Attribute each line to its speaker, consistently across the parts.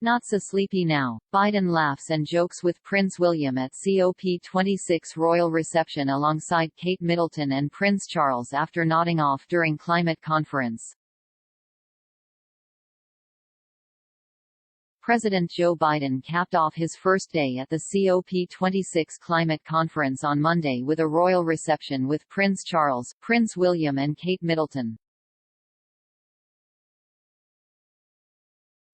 Speaker 1: Not so sleepy now. Biden laughs and jokes with Prince William at COP26 royal reception alongside Kate Middleton and Prince Charles after nodding off during climate conference. President Joe Biden capped off his first day at the COP26 climate conference on Monday with a royal reception with Prince Charles, Prince William and Kate Middleton.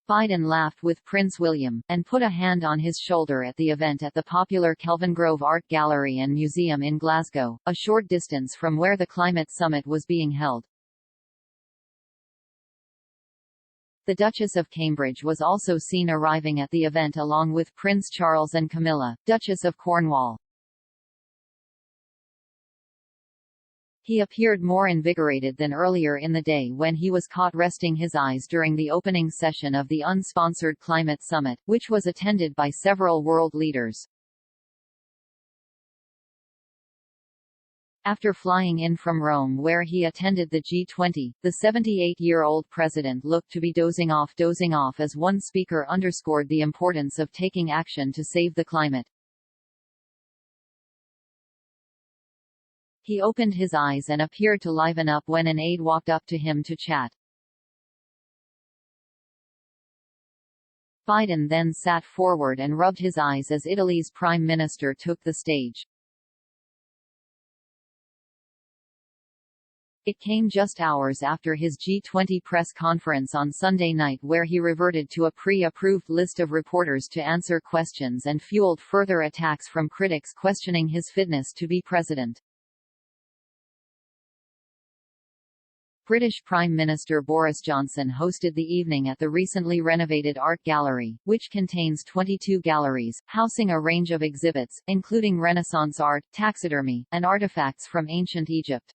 Speaker 1: Biden laughed with Prince William, and put a hand on his shoulder at the event at the popular Kelvingrove Art Gallery and Museum in Glasgow, a short distance from where the climate summit was being held. The Duchess of Cambridge was also seen arriving at the event along with Prince Charles and Camilla, Duchess of Cornwall. He appeared more invigorated than earlier in the day when he was caught resting his eyes during the opening session of the unsponsored climate summit, which was attended by several world leaders. After flying in from Rome where he attended the G20, the 78-year-old president looked to be dozing off as one speaker underscored the importance of taking action to save the climate. He opened his eyes and appeared to liven up when an aide walked up to him to chat. Biden then sat forward and rubbed his eyes as Italy's prime minister took the stage. It came just hours after his G20 press conference on Sunday night where he reverted to a pre-approved list of reporters to answer questions and fueled further attacks from critics questioning his fitness to be president. British Prime Minister Boris Johnson hosted the evening at the recently renovated Art Gallery, which contains 22 galleries, housing a range of exhibits, including Renaissance art, taxidermy, and artifacts from ancient Egypt.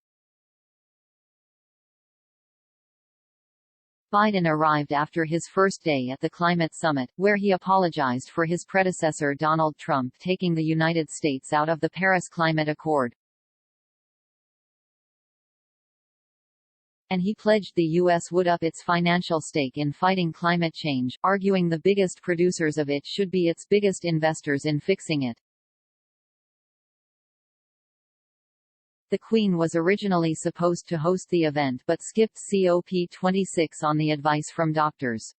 Speaker 1: Biden arrived after his first day at the climate summit, where he apologized for his predecessor Donald Trump taking the United States out of the Paris Climate Accord. And he pledged the U.S. would up its financial stake in fighting climate change, arguing the biggest producers of it should be its biggest investors in fixing it. The Queen was originally supposed to host the event but skipped COP26 on the advice from doctors.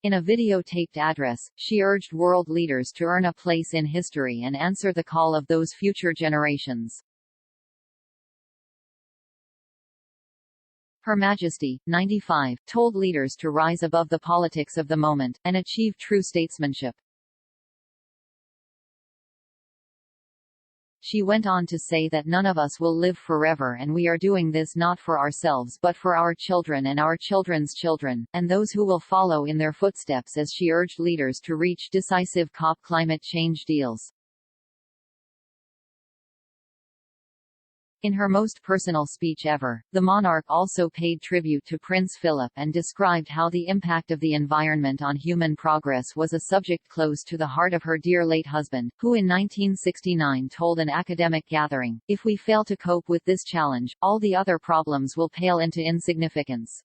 Speaker 1: In a videotaped address, she urged world leaders to earn a place in history and answer the call of those future generations. Her Majesty, 95, told leaders to rise above the politics of the moment, and achieve true statesmanship. She went on to say that none of us will live forever and we are doing this not for ourselves but for our children and our children's children, and those who will follow in their footsteps, as she urged leaders to reach decisive COP climate change deals. In her most personal speech ever, the monarch also paid tribute to Prince Philip and described how the impact of the environment on human progress was a subject close to the heart of her dear late husband, who in 1969 told an academic gathering, "If we fail to cope with this challenge, all the other problems will pale into insignificance."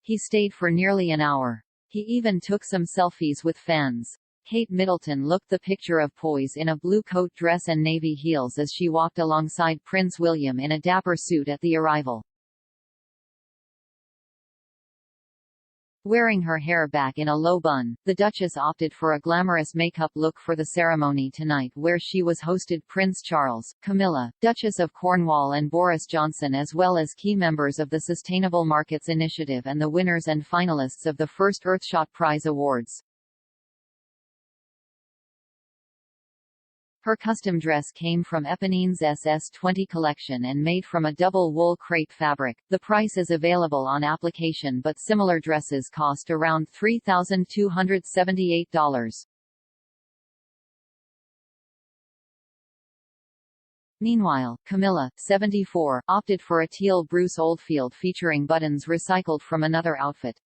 Speaker 1: He stayed for nearly an hour. He even took some selfies with fans. Kate Middleton looked the picture of poise in a blue coat dress and navy heels as she walked alongside Prince William in a dapper suit at the arrival. Wearing her hair back in a low bun, the Duchess opted for a glamorous makeup look for the ceremony tonight, where she was hosted Prince Charles, Camilla, Duchess of Cornwall and Boris Johnson, as well as key members of the Sustainable Markets Initiative and the winners and finalists of the first Earthshot Prize Awards. Her custom dress came from Eponine's SS20 collection and made from a double wool crepe fabric. The price is available on application, but similar dresses cost around $3,278. Meanwhile, Camilla, 74, opted for a teal Bruce Oldfield featuring buttons recycled from another outfit.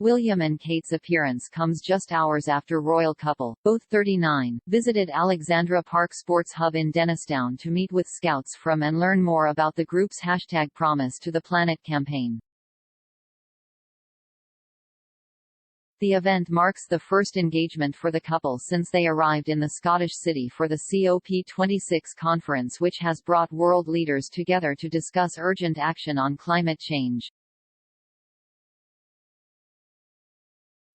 Speaker 1: William and Kate's appearance comes just hours after royal couple, both 39, visited Alexandra Park Sports Hub in Dennistoun to meet with scouts from and learn more about the group's #Promise to the Planet campaign. The event marks the first engagement for the couple since they arrived in the Scottish city for the COP26 conference, which has brought world leaders together to discuss urgent action on climate change.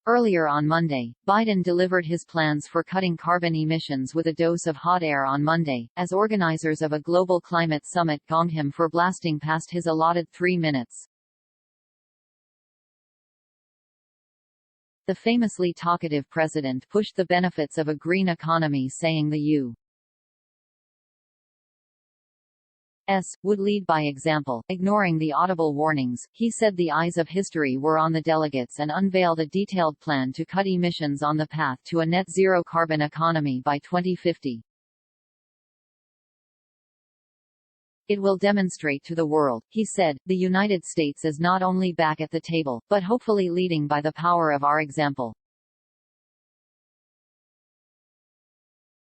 Speaker 1: Earlier on Monday, Biden delivered his plans for cutting carbon emissions with a dose of hot air on Monday, as organizers of a global climate summit gonged him for blasting past his allotted 3 minutes. The famously talkative president pushed the benefits of a green economy, saying the U.S. would lead by example. Ignoring the audible warnings, he said the eyes of history were on the delegates and unveiled a detailed plan to cut emissions on the path to a net-zero carbon economy by 2050. It will demonstrate to the world, he said, the United States is not only back at the table, but hopefully leading by the power of our example.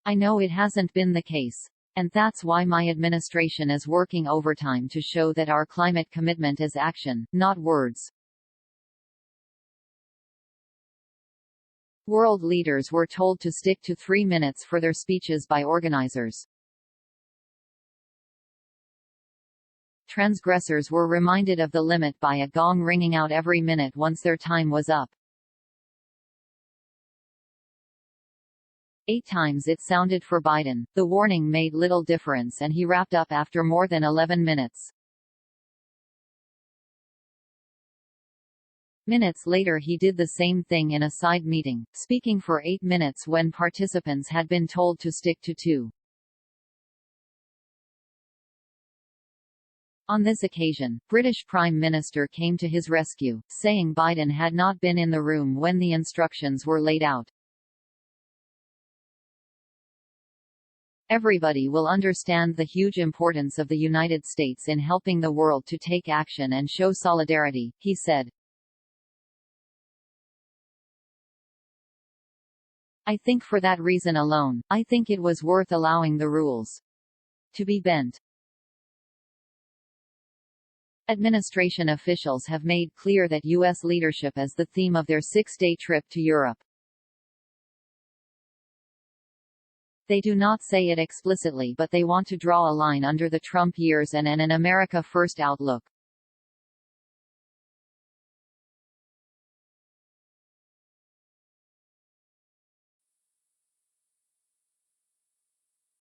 Speaker 1: I know it hasn't been the case. And that's why my administration is working overtime to show that our climate commitment is action, not words. World leaders were told to stick to 3 minutes for their speeches by organizers. Transgressors were reminded of the limit by a gong ringing out every minute once their time was up. 8 times it sounded for Biden. The warning made little difference and he wrapped up after more than 11 minutes. Minutes later he did the same thing in a side meeting, speaking for 8 minutes when participants had been told to stick to 2. On this occasion, British Prime Minister came to his rescue, saying Biden had not been in the room when the instructions were laid out. Everybody will understand the huge importance of the United States in helping the world to take action and show solidarity, he said. I think for that reason alone, I think it was worth allowing the rules to be bent. Administration officials have made clear that U.S. leadership is the theme of their 6-day trip to Europe. They do not say it explicitly, but they want to draw a line under the Trump years and an America First outlook.